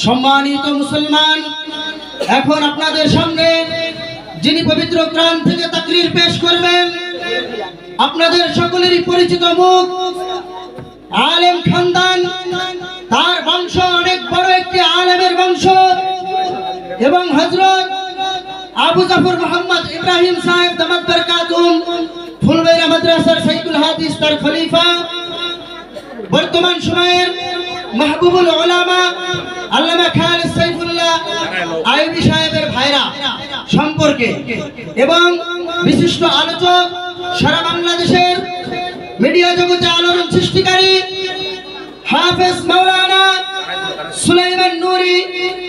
সম্মানিত মুসলমান, এখন আপনাদের সামনে যিনি পবিত্র কোরআন থেকে তাকরীর পেশ করবেন, আপনাদের সকলেরই পরিচিত মুখ, আলেম খানদান। তার বংশ অনেক বড় একটি আলেমের বংশ এবং হযরত আবু জাফর মোহাম্মদ ইব্রাহিম সাহেব দামাত বরকাতুহুম ফুলবাড়িয়া মাদ্রাসার সাইকুল হাদিস তার খলিফা, বর্তমান সময়ের মাহবুবুল উলামা আল্লামা খালিদ সাইফুল্লাহ আইয়ুবী সাহেবের ভাইরা সম্পর্কে এবং বিশিষ্ট আলোচক, সারা বাংলাদেশের মিডিয়া জগতে আলোড়ন সৃষ্টিকারী হাফেজ মাওলানা সুলাইমান নূরী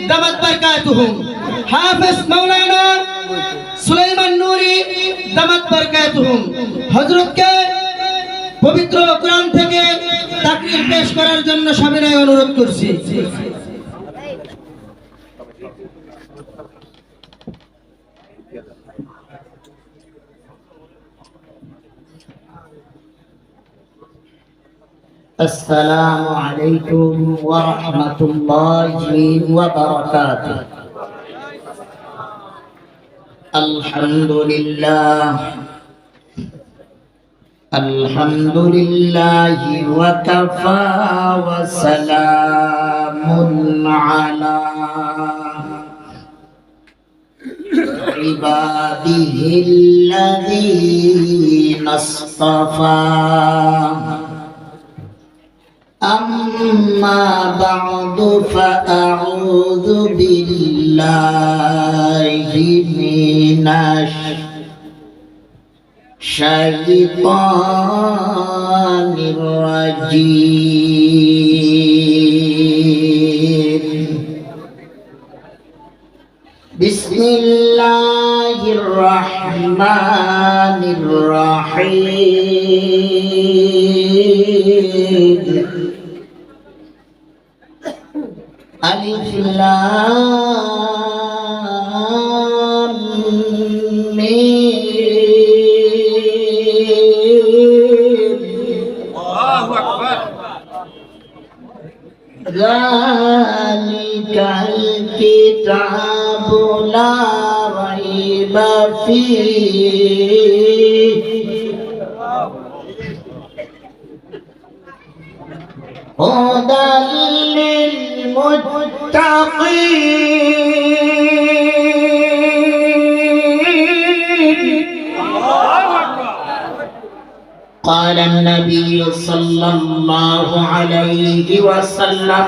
দামাত বরকাতুহুম, হাফেজ মাওলানা সুলাইমান নূরী দামাত বরকাতুহুম হযরতকে পবিত্র কোরআন থেকে তাকরীর পেশ করার জন্য সবিনয় অনুরোধ করছি। السلام عليكم ورحمة الله وبركاته. الحمد لله وكفى وسلام على عباده الذين اصطفى. أما بعد فأعوذ بالله من الشيطان الرجيم. بسم الله الرحمن الرحيم. ألف لام ميم. الله أكبر. ذلك الكتاب لا ريب فيه هدى للمتقين. قال النبي صلى الله عليه وسلم: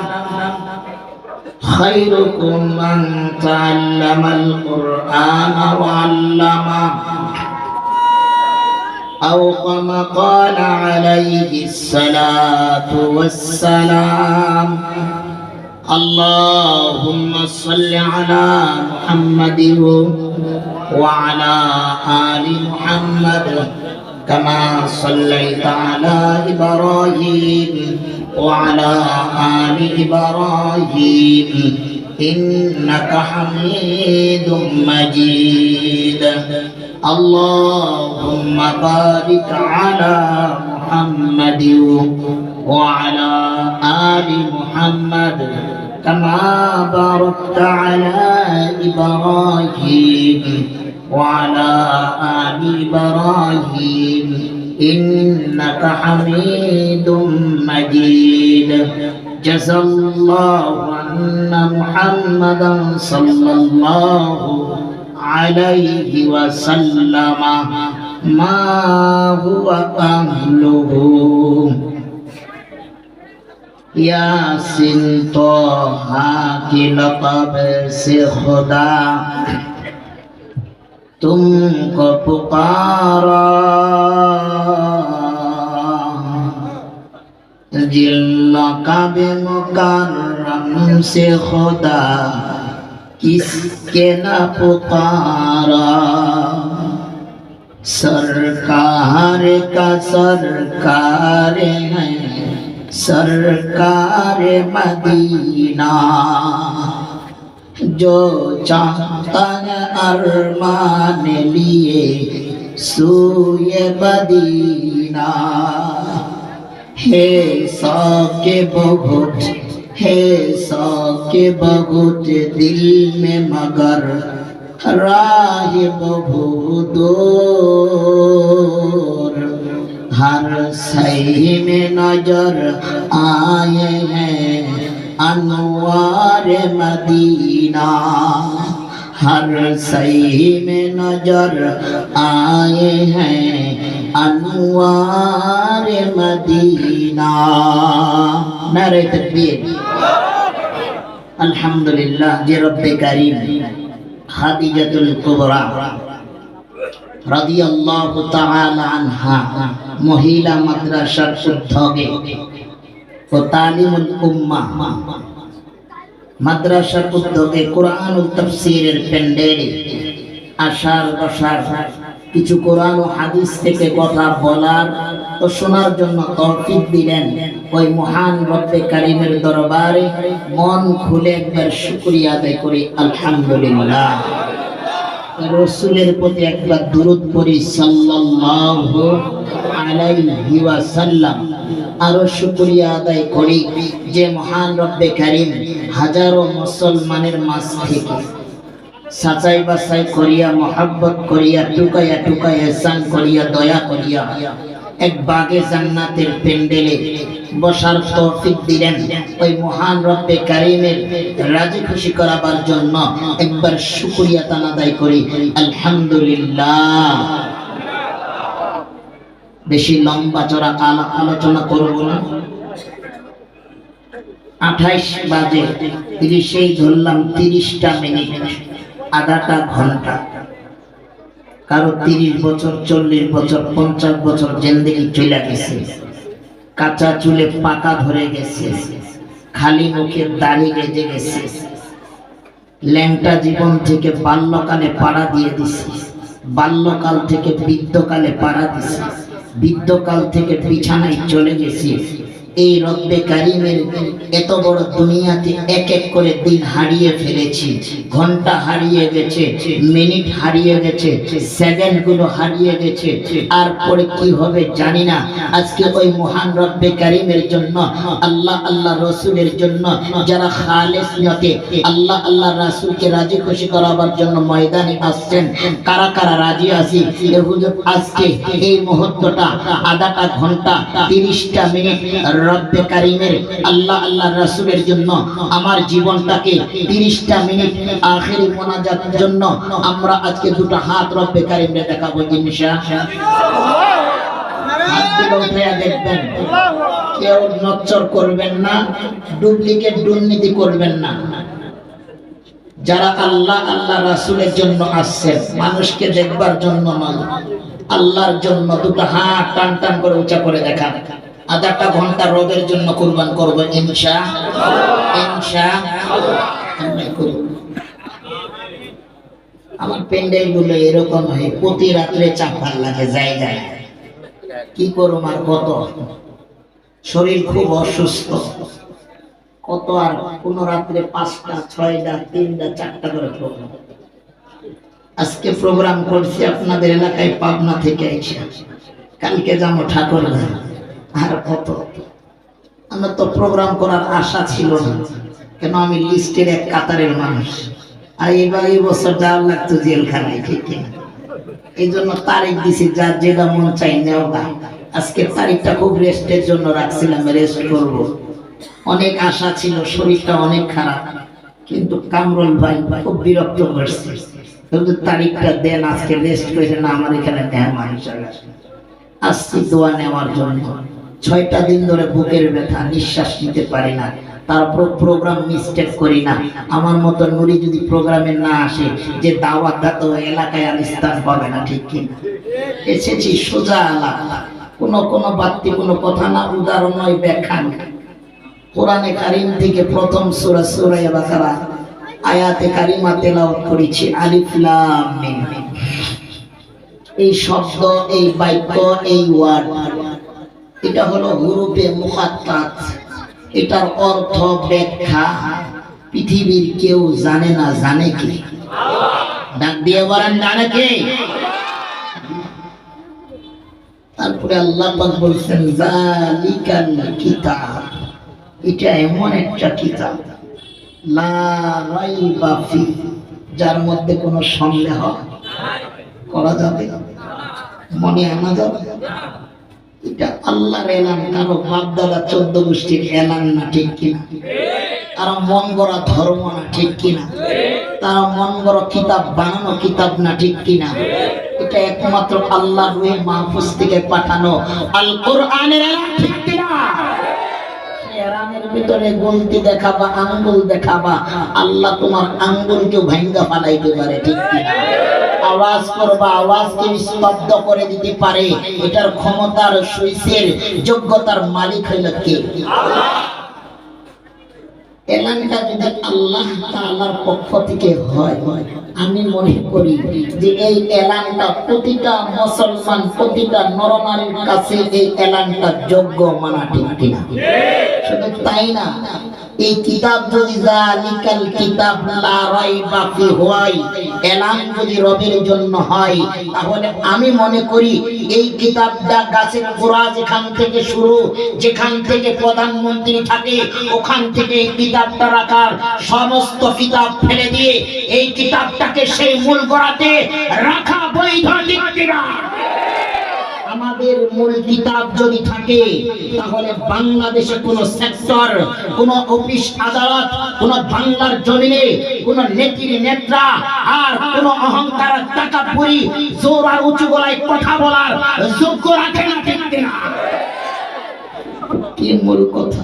خيركم من تعلم القرآن وعلمه، أو كما قال عليه الصلاة والسلام. اللهم صل على محمد وعلى آل محمد كما صليت على إبراهيم وعلى آل إبراهيم إنك حميد مجيد. اللهم بارك على محمد وعلى آل محمد كما باركت على إبراهيم وعلى آل إبراهيم إنك حميد مجيد. جزى الله أن محمدا صلى الله عليه وسلم ما هو أهله. यासिन तोहा की लक़ब से खुदा तुमको पुकारा, जिल लक़ब मुकर्रम से खुदा किसके न पुकारा. सरकार का सरकार है सरकार मदीना, जो चाहता है अरमान लिए सूए मदीना. हे साके बहुत है शौक बहुत दिल में मगर राह बहुत दूर हर सही में नजर आए हैं अनवार मदीना हर सही में नजर आए हैं अनवार मदीना नारे तकबीर अल्हम्दुलिल्लाह जे रब्बे करीम खादिजातुल कुबरा রাদিয়াল্লাহু তাআলা আনহা মহিলা মাদ্রাসার উদ্যোগে ও তালিমুল উম্মাহ মাদ্রাসার উদ্যোগে কোরআন ও তাফসীরের প্যান্ডেলে আশার বসার কিছু কোরআন ও হাদিস থেকে কথা বলার ও শোনার জন্য তৌফিক দিলেন ওই মহান রব্বে কারীমের দরবারে মন খুলে একবার শুকরিয়া আদায় করি আলহামদুলিল্লাহ। রসুলের প্রতি একবার দুরূদ পড়ি সাল্লাল্লাহু আলাইহি ওয়াসাল্লাম। আরো শুকরিয়া আদায় করি যে মহান রব্বে কারীম হাজারো মুসলমানের মাঝ থেকে সাচাই বাছাই করিয়া মহব্বত করিয়া টুকাইয়া টুকাইয়া ihsan করিয়া দয়া করিয়া এক বাগে জান্নাতের প্যান্ডেলে বসার তৌফিক দিলেন ওই মহান রব্বে কারীমের রাজি খুশি করাবার জন্য একবার শুকরিয়া আদায় করি আলহামদুলিল্লাহ। বেশি লম্বা চড়া আলোচনা করব না, 28 বাজে 30 ধরলাম 30টা মিনিট আধাটা ঘন্টা। কারো 30 বছর 40 বছর 50 বছর জিন্দেগি চলে গেছে, কাঁচা চুলে পাকা ধরে গেছে, খালি মুখে দাড়ি গেজে গেছে, ল্যাংটা জীবন থেকে বাল্যকালে পাড়া দিয়ে দিছে, বাল্যকাল থেকে বৃদ্ধকালে পাড়া দিছে, বৃদ্ধকাল থেকে বিছানায় চলে গেছে। এই রব্বে কারীমের এত বড় দুনিয়াতে এক এক করে দিন হারিয়ে ফেলেছি, ঘন্টা হারিয়ে গেছে, মিনিট হারিয়ে গেছে, সেকেন্ড গুলো হারিয়ে গেছে, আর পরে কি হবে জানি না। আজকে ওই মহান রব্বে কারীমের জন্য আল্লাহ আল্লাহ রসুলের জন্য যারা খালেস নিয়তে আল্লাহ আল্লাহ রাসূলকে রাজি খুশি করাবার জন্য ময়দানে আসছেন, কারা কারা রাজি আছি হুজুর আজকে এই মুহূর্তটা আধাটা ঘন্টা 30টা মিনিট রব্বে কারীমের আল্লাহ আল্লাহ রাসূলের জন্য আমার জীবনটাকে 30টা মিনিট আখিরি মোনাজাতের জন্য আমরা আজকে দুটো হাত রব্বে কারীমকে দেখাবো ইনশাআল্লাহ। হাত তুলে উঠায়া দেখবেন, কেউ নচ্চর করবেন না, ডুপ্লিকেট দুর্নীতি করবেন না। যারা আল্লাহ আল্লাহ রাসূলের জন্য আসছেন, মানুষকে দেখবার জন্য নয়, আল্লাহর জন্য দুটো হাত টান টান করে উঁচা করে দেখান। আধাটা ঘন্টা রবের জন্য কুরবান করব ইনশাআল্লাহ। আমার প্যান্ডেল গুলো এরকম হয়, প্রতি রাত্রে চাপার লাগে জায়গায়। কি করব আর কত, শরীর খুব অসুস্থ, কত আর কোন রাত্রে 5টা 6টা 3টা 4টা করে প্রোগ্রাম। আজকে প্রোগ্রাম করছি আপনাদের এলাকায় পাবনা থেকে আইছি, কালকে যাবো ঠাকুরগাঁও। আর কত, আমার তো প্রোগ্রাম করার আশা ছিল না, কেন আমি লিস্টের এক কাতারের মানুষ। আর এবার এই বছর যাওয়ার লাগতো জেলখানায়, ঠিক কিনা? এই জন্য তারিখ দিছি, যার যেটা মন চাই নেওয়া। আজকে তারিখটা খুব রেস্টের জন্য রাখছিলাম, রেস্ট করব। অনেক আশা ছিল, শরীরটা অনেক খারাপ, কিন্তু কামরুল ভাই খুব বিরক্ত করছে, কিন্তু তারিখটা দেন, আজকে রেস্ট করে না আমার এখানে মেহমান হিসাবে আসছি দোয়া নেওয়ার জন্য। 6টা দিন ধরে বুকের ব্যথা, নিঃশ্বাস নিতে পারি না, তারপর প্রোগ্রাম মিস্টেক করি না। আমার মতো নুরি যদি প্রোগ্রামে না আসে, যে দাওয়াত দাতো এলাকায় আর স্থান পাবে না, ঠিক কিনা? এসেছি সোজা আলাপ, কোনো বাড়তি কোনো কথা না, উদাহরণ নয়, ব্যাখ্যা নেই। কোরআনে কারীম থেকে প্রথম সূরা সূরা বাকারা আয়াতে কারিমা তেলাওয়াত করেছি, আলিফ লাম মিম। এই শব্দ, এই বাক্য, এই ওয়ার্ড, এটা হলো হুরুফে মুকাত্তাত। এটার অর্থ ব্যাখ্যা পৃথিবীর কেউ জানে না, জানে কি? ডাক দিয়ে বলেন, জানে কি? তারপরে আল্লাহ পাক বলছেন জালিকাল কিতাব, এটা এমন একটা কিতাব লা রাইবা ফি, যার মধ্যে কোনো সন্দেহ করা যাবে না, মনে আনা যাবে। এটা আল্লাহর এলান, কারো বাপদাদা 14 গোষ্ঠীর এলান না, ঠিক কিনা? তারা মন গড়া ধর্ম না, ঠিক কিনা? তারা মন গড়া কিতাব বানানো কিতাব না, ঠিক কিনা? এটা একমাত্র আল্লাহর রূহে মাহফুজ থেকে পাঠানো আল কোরআনের এলান, ঠিক কিনা? এরানের ভিতরে গলতি দেখাবা, আঙ্গুল দেখাবা, আল্লাহ তোমার আঙ্গুলকে ভাঙ্গা ফালাইতে পারে, ঠিক কিনা? আওয়াজ করবা, আওয়াজকে স্তব্ধ করে দিতে পারে, এটার ক্ষমতার সুইচের যোগ্যতার মালিক হইল কে? এলানটা যদি আল্লাহ তাআলার পক্ষ থেকে হয়, আমি মনে করি যে এই এলানটা প্রতিটা মুসলমান, প্রতিটা নরনারীর কাছে এই এলানটা যোগ্য মানা, ঠিক কিনা? শুধু তাই না, এই কিতাব যদি জালিকাল কিতাব লা রাইবা ফি হয়, এলান যদি রবের জন্য হয়, তাহলে আমি মনে করি এই কিতাবটা গাছের গোড়া যেখান থেকে শুরু, যেখান থেকে প্রধানমন্ত্রী থাকে, ওখান থেকে এই কিতাবটা রাখার, সমস্ত কিতাব ফেলে দিয়ে এই কিতাবটাকে সেই মূল গোড়াতে রাখা বৈধ, ঠিক কিনা? আমাদের মূল কিতাব যদি থাকে, তাহলে বাংলাদেশে কোন সেক্টর, কোন অফিস আদালত, কোন বাংলার জমিনে কোন নেত্রী নেত্রা আর কোন অহংকার টাকাপুরি জোর আর উঁচু গলায় কথা বলার যোগ্য রাখে না, ঠিক কিনা? কি মূল কথা?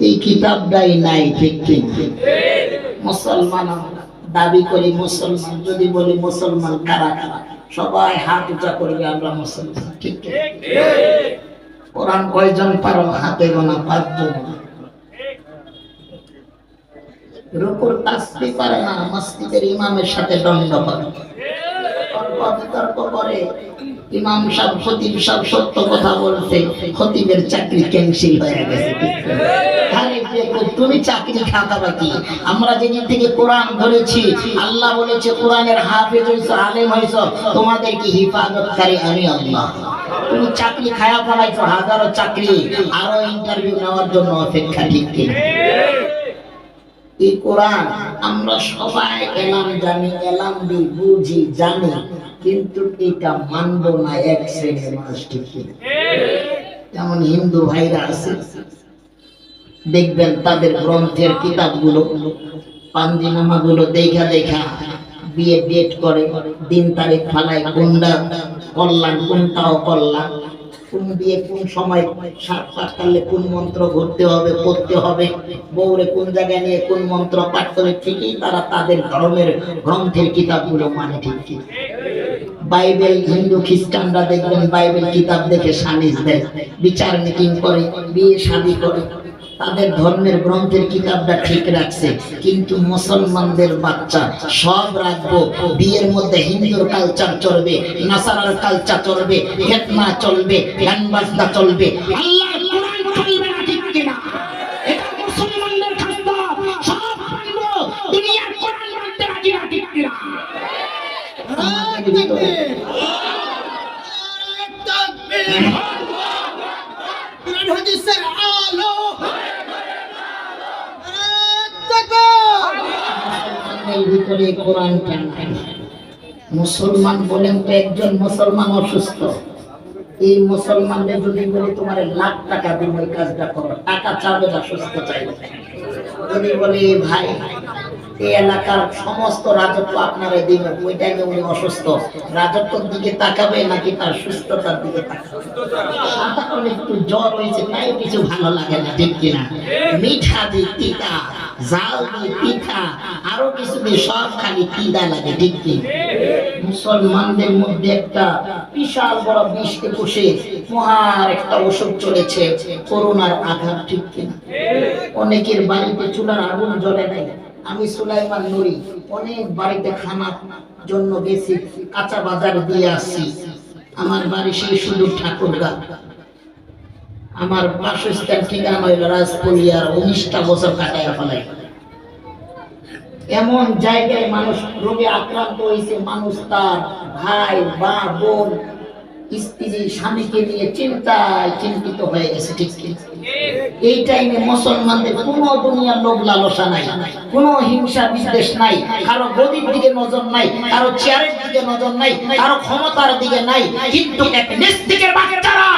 এই কিতাবটাই নাই, ঠিক কিনা? মুসলমান দাবি করি মুসলমান, যদি বলি মুসলমান কারা কারা, সবাই হাত উঁচা করবে, আমরা মুসলমান, ঠিক ঠিক? কোরআন কয়জন পারো? হাতে গোনা 5 জন। রুকুর তাসবিহ পারে না, মসজিদের ইমামের সাথে দ্বন্দ্ব করে, তর্ক বিতর্ক করে, ইমাম সাহেব, খতিব সাহেব সত্য কথা বলছে, খতিবের চাকরি ক্যান্সেল হয়ে গেছে, ঠিক ঠিক? তুমি চাকরি খাতা কি? আমরা যেদিন থেকে কোরআন ধরেছি, আল্লাহ বলেছে কোরআনের হাফেজ হইছো, আলেম হইছো, তোমাদের কি হিফাজতকারী আমি আল্লাহ। তুমি চাকরি খায়া ফলাইছো, হাজারো চাকরি আরো ইন্টারভিউ নেওয়ার জন্য অপেক্ষা, ঠিক কি? এই কোরআন আমরা সবাই এলাম জানি, এলাম দি বুঝি জানি, কিন্তু এটা মানব না এক শ্রেণীর মানুষ, ঠিক কি? যেমন হিন্দু ভাইরা আছে, দেখবেন তাদের গ্রন্থের কিতাবগুলো, পাঞ্জিনামা গুলো দেখা দেখা বিয়ে ডেট করে, দিন তারিখ ফালায়, কোনটা কল্যাণ কোনটাও কল্যাণ, কোন বিয়ে কোন সময়, 7 কালে কোন মন্ত্র ঘুরতে হবে, পড়তে হবে, বউরে কোন জায়গায় নিয়ে কোন মন্ত্র পাঠ করে, ঠিকই তারা তাদের ধর্মের গ্রন্থের কিতাবগুলো মানে, ঠিক কি? বাইবেল, হিন্দু খ্রিস্টানরা দেখবেন বাইবেল কিতাব দেখে সালিশ দেয়, বিচার মিটিং করে, বিয়ে শাদী করে, তাদের ধর্মের গ্রন্থের কিতাবটা ঠিক রাখছে, কিন্তু মুসলমানদের বাচ্চা সব রাখবো, বিয়ের মধ্যে হিন্দুর কালচার চলবে, নাসারার কালচার চলবে, হেতনা চলবে, গান বাজনা চলবে, আল্লাহর কোরআন চলবে না, ঠিক কিনা? এটা মুসলমানদের খাদ্য, সব মানবো, দুনিয়ার কোরআন মানতে রাজি না, ঠিক কিনা? মুসলমান বলেন তো একজন মুসলমান অসুস্থ, এই মুসলমানদের যদি বলে তোমার লাখ টাকা দিব এই কাজটা করো, টাকা চাবে না, সুস্থ চাইবে। যদি বলে ভাই এই এলাকার সমস্ত রাজত্ব আপনারা দিবেন, ওই টাইমে উনি অসুস্থ, রাজত্বের দিকে তাকাবে নাকি তার সুস্থতার দিকে তাকাবে? সাধারণ একটু জ্বর হয়েছে তাই কিছু ভালো লাগে না, ঠিক কিনা? মিঠা দিয়ে তিতা, জাল দিয়ে পিঠা, আরো কিছু দিয়ে সব খালি তিতা লাগে, ঠিক কি? মুসলমানদের মধ্যে একটা বিশাল বড় 20-21 মহার একটা অসুখ চলেছে, করোনার আঘাত, ঠিক কিনা? অনেকের বাড়িতে চুলার আগুন জ্বলে নাই। আমি সুলাইমান নুরি অনেক বাড়িতে খানার জন্য গেছি, কাঁচা বাজার দিয়ে আসছি। আমার বাড়ি সেই সুদূর ঠাকুরগা, আমার বাসস্থান ঠিকানা হইল রাজপুরিয়ার, 19টা বছর কাটাইয়া ফেলাই। এমন জায়গায় মানুষ রোগে আক্রান্ত হয়েছে, মানুষ তার ভাই বা বোন স্ত্রী স্বামীকে নিয়ে চিন্তিত হয়ে গেছে, ঠিক কি? এই টাইমে মুসলমানদের কোনো দুনিয়ার লোভ লালসা নাই, কোনো হিংসা বিদ্বেষ নাই, কারো গদির দিকে নজর নাই, কারো চেয়ারের দিকে নজর নাই, কারো ক্ষমতার দিকে নাই। কিন্তু এক নিস্তিকের বাচ্চারা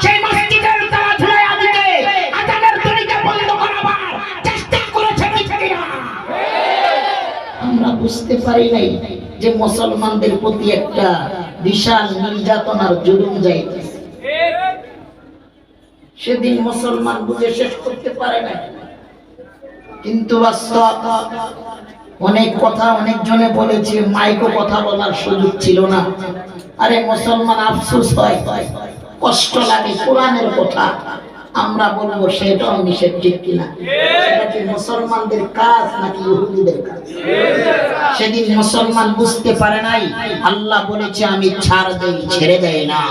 সেই মসজিদের তালা ঝুলাইয়া দিতে আজানের ধ্বনিকে বন্ধ করাবার চেষ্টা করেছে কিনা? আমরা বুঝতে পারি নাই যে মুসলমানদের প্রতি একটা বিশাল নির্যাতনার জুলুম যাইতেছে। সেদিন মুসলমান বুঝে শেষ করতে পারে না। কিন্তু বাস্তব অনেক কথা অনেক জনে বলেছে, মাইকও কথা বলার সুযোগ ছিল না। আরে মুসলমান আফসোস হয়, কষ্ট লাগে, কোরআনের কথা আমরা বলবো সেটাও নিষেধ, ঠিক কিনা? সেটা কি মুসলমানদের কাজ নাকি ইহুদিদের কাজ? সেদিন মুসলমান বুঝতে পারে নাই, আল্লাহ বলেছে আমি ছাড় দেই, ছেড়ে দেয় না।